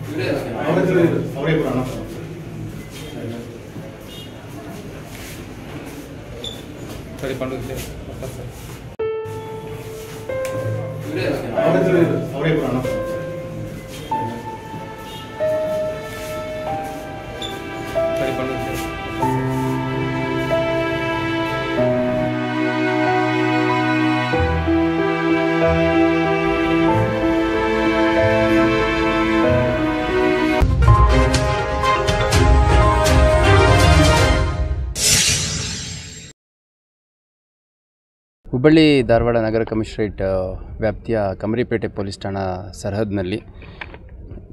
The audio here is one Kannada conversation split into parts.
ಸರಿ ಕೊಂಡು ಹುಬ್ಬಳ್ಳಿ ಧಾರವಾಡ ನಗರ ಕಮಿಷನರೇಟ್ ವ್ಯಾಪ್ತಿಯ ಕಮರಿಪೇಟೆ ಪೊಲೀಸ್ ಠಾಣಾ ಸರಹದ್ನಲ್ಲಿ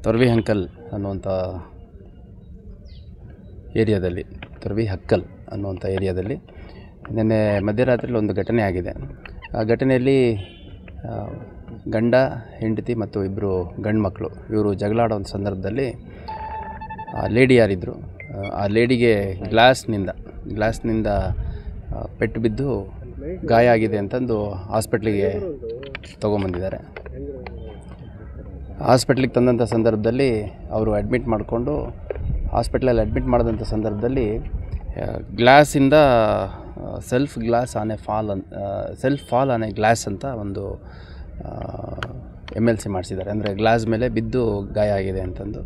ತೊರ್ವಿಹಕ್ಕಲ್ ಅನ್ನುವಂಥ ಏರಿಯಾದಲ್ಲಿ ನಿನ್ನೆ ಮಧ್ಯರಾತ್ರಿಯಲ್ಲಿ ಒಂದು ಘಟನೆ ಆಗಿದೆ. ಆ ಘಟನೆಯಲ್ಲಿ ಗಂಡ ಹೆಂಡತಿ ಮತ್ತು ಇಬ್ಬರು ಗಂಡು ಮಕ್ಕಳು ಇವರು ಜಗಳಾಡೋ ಒಂದು ಸಂದರ್ಭದಲ್ಲಿ ಆ ಲೇಡಿ ಯಾರಿದ್ದರು ಆ ಲೇಡಿಗೆ ಗ್ಲಾಸ್ನಿಂದ ಪೆಟ್ಟು ಬಿದ್ದು ಗಾಯ ಆಗಿದೆ ಅಂತಂದು ಹಾಸ್ಪಿಟ್ಲಿಗೆ ತೊಗೊಂಬಂದಿದ್ದಾರೆ. ಹಾಸ್ಪಿಟ್ಲಿಗೆ ತಂದಂಥ ಸಂದರ್ಭದಲ್ಲಿ ಅವರು ಅಡ್ಮಿಟ್ ಮಾಡಿಕೊಂಡು ಹಾಸ್ಪಿಟ್ಲಲ್ಲಿ ಅಡ್ಮಿಟ್ ಮಾಡಿದಂಥ ಸಂದರ್ಭದಲ್ಲಿ ಗ್ಲಾಸಿಂದ self fall on a glass ಅಂತ ಒಂದು MLC ಮಾಡಿಸಿದ್ದಾರೆ. ಅಂದರೆ ಗ್ಲಾಸ್ ಮೇಲೆ ಬಿದ್ದು ಗಾಯ ಆಗಿದೆ ಅಂತಂದು.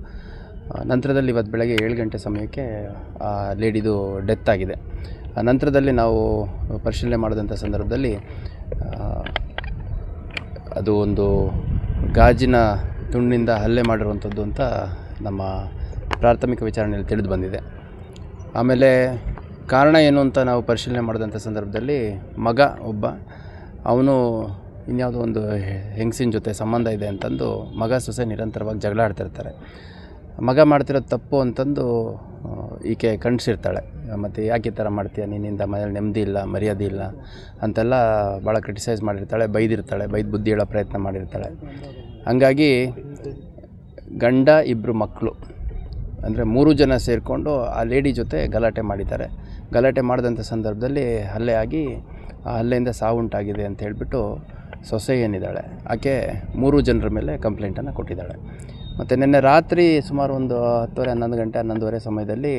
ನಂತರದಲ್ಲಿ ಇವತ್ತು ಬೆಳಗ್ಗೆ 7 ಗಂಟೆ ಸಮಯಕ್ಕೆ ಆ ಲೇಡಿದು ಡೆತ್ ಆಗಿದೆ. ನಂತರದಲ್ಲಿ ನಾವು ಪರಿಶೀಲನೆ ಮಾಡಿದಂಥ ಸಂದರ್ಭದಲ್ಲಿ ಅದು ಒಂದು ಗಾಜಿನ ತುಂಡಿನಿಂದ ಹಲ್ಲೆ ಮಾಡಿರುವಂಥದ್ದು ಅಂತ ನಮ್ಮ ಪ್ರಾಥಮಿಕ ವಿಚಾರಣೆಯಲ್ಲಿ ತಿಳಿದು ಬಂದಿದೆ. ಆಮೇಲೆ ಕಾರಣ ಏನು ಅಂತ ನಾವು ಪರಿಶೀಲನೆ ಮಾಡಿದಂಥ ಸಂದರ್ಭದಲ್ಲಿ ಮಗ ಒಬ್ಬ ಅವನು ಇನ್ಯಾವುದೋ ಒಂದು ಹೆಂಗಸಿನ ಜೊತೆ ಸಂಬಂಧ ಇದೆ ಅಂತಂದು ಮಗ ಸೊಸೆ ನಿರಂತರವಾಗಿ ಜಗಳ ಆಡ್ತಿರ್ತಾರೆ. ಮಗ ಮಾಡ್ತಿರೋದು ತಪ್ಪು ಅಂತಂದು ಈಕೆ ಖಂಡಿಸಿರ್ತಾಳೆ. ಮತ್ತು ಯಾಕೆ ಈ ಥರ ಮಾಡ್ತೀಯ, ನಿನ್ನಿಂದ ಮನೇಲಿ ನೆಮ್ಮದಿ ಇಲ್ಲ, ಮರ್ಯಾದೆ ಇಲ್ಲ ಅಂತೆಲ್ಲ ಭಾಳ ಕ್ರಿಟಿಸೈಸ್ ಮಾಡಿರ್ತಾಳೆ, ಬೈದು ಬುದ್ಧಿ ಹೇಳೋ ಪ್ರಯತ್ನ ಮಾಡಿರ್ತಾಳೆ. ಹಾಗಾಗಿ ಗಂಡ ಇಬ್ಬರು ಮಕ್ಕಳು ಅಂದರೆ 3 ಜನ ಸೇರಿಕೊಂಡು ಆ ಲೇಡಿ ಜೊತೆ ಗಲಾಟೆ ಮಾಡಿದ್ದಾರೆ. ಗಲಾಟೆ ಮಾಡಿದಂಥ ಸಂದರ್ಭದಲ್ಲಿ ಹಲ್ಲೆ ಆಗಿ ಆ ಹಲ್ಲೆಯಿಂದ ಸಾವುಂಟಾಗಿದೆ ಅಂತ ಹೇಳಿಬಿಟ್ಟು ಸೊಸೆ ಏನಿದ್ದಾಳೆ ಆಕೆ 3 ಜನರ ಮೇಲೆ ಕಂಪ್ಲೇಂಟನ್ನು ಕೊಟ್ಟಿದ್ದಾಳೆ. ಮತ್ತು ನಿನ್ನೆ ರಾತ್ರಿ ಸುಮಾರು ಒಂದು 11:30 ಸಮಯದಲ್ಲಿ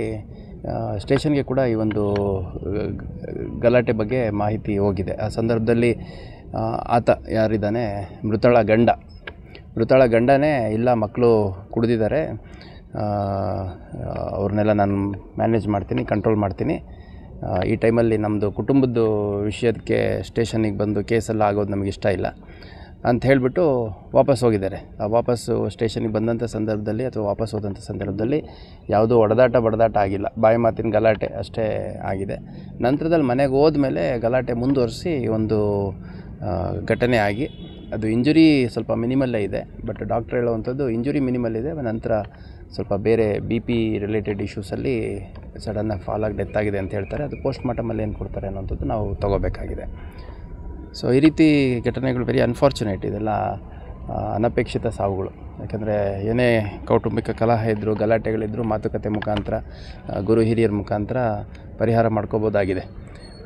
ಸ್ಟೇಷನ್ಗೆ ಕೂಡ ಈ ಒಂದು ಗಲಾಟೆ ಬಗ್ಗೆ ಮಾಹಿತಿ ಹೋಗಿದೆ. ಆ ಸಂದರ್ಭದಲ್ಲಿ ಆತ ಯಾರಿದ್ದಾನೆ ಮೃತಳ ಗಂಡನೇ ಇಲ್ಲ ಮಕ್ಕಳು ಕುಡಿದಿದ್ದಾರೆ, ಅವ್ರನ್ನೆಲ್ಲ ನಾನು ಮ್ಯಾನೇಜ್ ಮಾಡ್ತೀನಿ, ಕಂಟ್ರೋಲ್ ಮಾಡ್ತೀನಿ, ಈ ಟೈಮಲ್ಲಿ ನಮ್ಮದು ಕುಟುಂಬದ ವಿಷಯಕ್ಕೆ ಸ್ಟೇಷನಿಗೆ ಬಂದು ಕೇಸೆಲ್ಲ ಆಗೋದು ನಮಗೆ ಇಷ್ಟ ಇಲ್ಲ ಅಂತ ಹೇಳಿಬಿಟ್ಟು ವಾಪಸ್ ಹೋಗಿದ್ದಾರೆ. ಆ ವಾಪಸ್ಸು ಸ್ಟೇಷನಿಗೆ ಬಂದಂಥ ಸಂದರ್ಭದಲ್ಲಿ ಅಥವಾ ವಾಪಸ್ ಹೋದಂಥ ಸಂದರ್ಭದಲ್ಲಿ ಯಾವುದೂ ಬಡದಾಟ ಆಗಿಲ್ಲ, ಬಾಯಿ ಮಾತಿನ ಗಲಾಟೆ ಅಷ್ಟೇ ಆಗಿದೆ. ನಂತರದಲ್ಲಿ ಮನೆಗೆ ಹೋದ್ಮೇಲೆ ಗಲಾಟೆ ಮುಂದುವರಿಸಿ ಒಂದು ಘಟನೆ ಆಗಿ ಅದು ಇಂಜುರಿ ಸ್ವಲ್ಪ ಮಿನಿಮಲ್ಲೇ ಇದೆ. ಬಟ್ ಡಾಕ್ಟ್ರ್ ಹೇಳುವಂಥದ್ದು ಇಂಜುರಿ ಮಿನಿಮಲ್ ಇದೆ, ನಂತರ ಸ್ವಲ್ಪ ಬೇರೆ BP ರಿಲೇಟೆಡ್ ಇಶ್ಯೂಸಲ್ಲಿ ಸಡನ್ನಾಗಿ ಫಾಲ್ ಆಗಿ ಡೆತ್ ಆಗಿದೆ ಅಂತ ಹೇಳ್ತಾರೆ. ಅದು ಪೋಸ್ಟ್ ಮಾರ್ಟಮಲ್ಲಿ ಏನು ಕೊಡ್ತಾರೆ ಅನ್ನೋಂಥದ್ದು ನಾವು ತೊಗೋಬೇಕಾಗಿದೆ. ಸೊ ಈ ರೀತಿ ಘಟನೆಗಳು ವೆರಿ ಅನ್ಫಾರ್ಚುನೇಟ್, ಇದೆಲ್ಲ ಅನಪೇಕ್ಷಿತ ಸಾವುಗಳು. ಯಾಕಂದರೆ ಏನೇ ಕೌಟುಂಬಿಕ ಕಲಹ ಇದ್ದರೂ, ಗಲಾಟೆಗಳಿದ್ದರೂ ಮಾತುಕತೆ ಮುಖಾಂತರ, ಗುರು ಹಿರಿಯರ ಮುಖಾಂತರ ಪರಿಹಾರ ಮಾಡ್ಕೋಬೋದಾಗಿದೆ.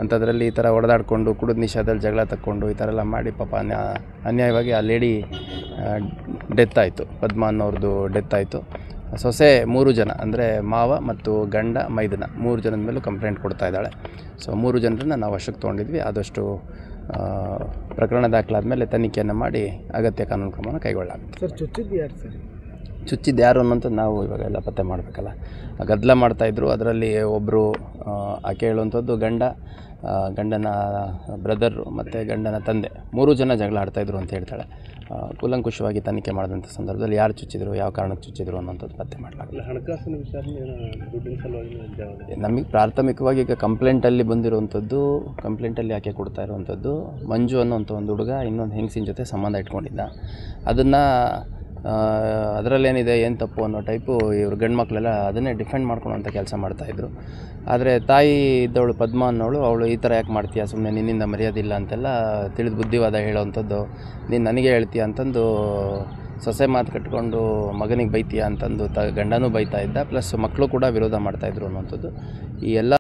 ಅಂಥದ್ರಲ್ಲಿ ಈ ಥರ ಹೊಡೆದಾಡಿಕೊಂಡು ಕುಡಿದ ನಿಷಾದಲ್ಲಿ ಜಗಳ ತಕ್ಕೊಂಡು ಈ ಥರ ಎಲ್ಲ ಮಾಡಿ ಪಾಪ ಅನ್ಯಾಯವಾಗಿ ಆ ಲೇಡಿ ಡೆತ್ ಆಯಿತು. ಪದ್ಮ ಅನ್ನೋರ್ದು ಡೆತ್ ಆಯಿತು. ಸೊಸೆ 3 ಜನ ಅಂದರೆ ಮಾವ ಮತ್ತು ಗಂಡ ಮೈದನ 3 ಜನದ ಮೇಲೂ ಕಂಪ್ಲೇಂಟ್ ಕೊಡ್ತಾ ಇದ್ದಾಳೆ. ಸೊ 3 ಜನರನ್ನು ನಾವು ವಶಕ್ಕೆ ತೊಗೊಂಡಿದ್ವಿ. ಆದಷ್ಟು ಪ್ರಕರಣ ದಾಖಲಾದ ಮೇಲೆ ತನಿಖೆಯನ್ನು ಮಾಡಿ ಅಗತ್ಯ ಕಾನೂನು ಕ್ರಮವನ್ನು ಕೈಗೊಳ್ಳಲಾಗುತ್ತೆ. ಸರ್ ಚುಚ್ಚಿದ್ದು ಯಾರು ಅನ್ನೋಂಥದ್ದು ನಾವು ಇವಾಗೆಲ್ಲ ಪತ್ತೆ ಮಾಡಬೇಕಲ್ಲ. ಗದ್ದಲ ಮಾಡ್ತಾಯಿದ್ರು. ಅದರಲ್ಲಿ ಒಬ್ಬರು ಆಕೆ ಹೇಳುವಂಥದ್ದು ಗಂಡನ ಬ್ರದರು ಮತ್ತು ಗಂಡನ ತಂದೆ 3 ಜನ ಜಗಳ ಆಡ್ತಾಯಿದ್ರು ಅಂತ ಹೇಳ್ತಾಳೆ. ಕೂಲಂಕುಷವಾಗಿ ತನಿಖೆ ಮಾಡಿದಂಥ ಸಂದರ್ಭದಲ್ಲಿ ಯಾರು ಚುಚ್ಚಿದ್ರು, ಯಾವ ಕಾರಣಕ್ಕೆ ಚುಚ್ಚಿದ್ರು ಅನ್ನೋಂಥದ್ದು ಪತ್ತೆ ಮಾಡಲಾಗುತ್ತೆ. ಹಣಕಾಸಿನ ವಿಚಾರ ನಮಗೆ ಪ್ರಾಥಮಿಕವಾಗಿ ಈಗ ಕಂಪ್ಲೇಂಟಲ್ಲಿ ಬಂದಿರುವಂಥದ್ದು, ಕಂಪ್ಲೇಂಟಲ್ಲಿ ಯಾಕೆ ಕೊಡ್ತಾ ಇರುವಂಥದ್ದು, ಮಂಜು ಅನ್ನೋಂಥ ಒಂದು ಹುಡುಗ ಇನ್ನೊಂದು ಹೆಂಗಸಿನ ಜೊತೆ ಸಂಬಂಧ ಇಟ್ಕೊಂಡಿದ್ದ. ಅದನ್ನು ಅದರಲ್ಲೇನಿದೆ ಏನು ತಪ್ಪು ಅನ್ನೋ ಟೈಪು ಇವರು ಗಂಡು ಮಕ್ಕಳೆಲ್ಲ ಅದನ್ನೇ ಡಿಫೆಂಡ್ ಮಾಡ್ಕೊಳ್ಳೋಂಥ ಕೆಲಸ ಮಾಡ್ತಾಯಿದ್ರು. ಆದರೆ ತಾಯಿ ಇದ್ದವಳು ಪದ್ಮ ಅನ್ನೋಳು, ಅವಳು ಈ ಥರ ಯಾಕೆ ಮಾಡ್ತೀಯ, ಸುಮ್ಮನೆ ನಿನ್ನಿಂದ ಮರ್ಯಾದಿಲ್ಲ ಅಂತೆಲ್ಲ ತಿಳಿದು ಬುದ್ಧಿವಾದ ಹೇಳೋವಂಥದ್ದು, ನೀನು ನನಗೆ ಹೇಳ್ತೀಯ ಅಂತಂದು ಸೊಸೆ ಮಾತು ಕಟ್ಕೊಂಡು ಮಗನಿಗೆ ಬೈತೀಯ ಅಂತಂದು ಗಂಡನೂ ಬೈತಾ ಇದ್ದ, ಪ್ಲಸ್ ಮಕ್ಕಳು ಕೂಡ ವಿರೋಧ ಮಾಡ್ತಾಯಿದ್ರು ಅನ್ನೋಂಥದ್ದು. ಈ ಎಲ್ಲ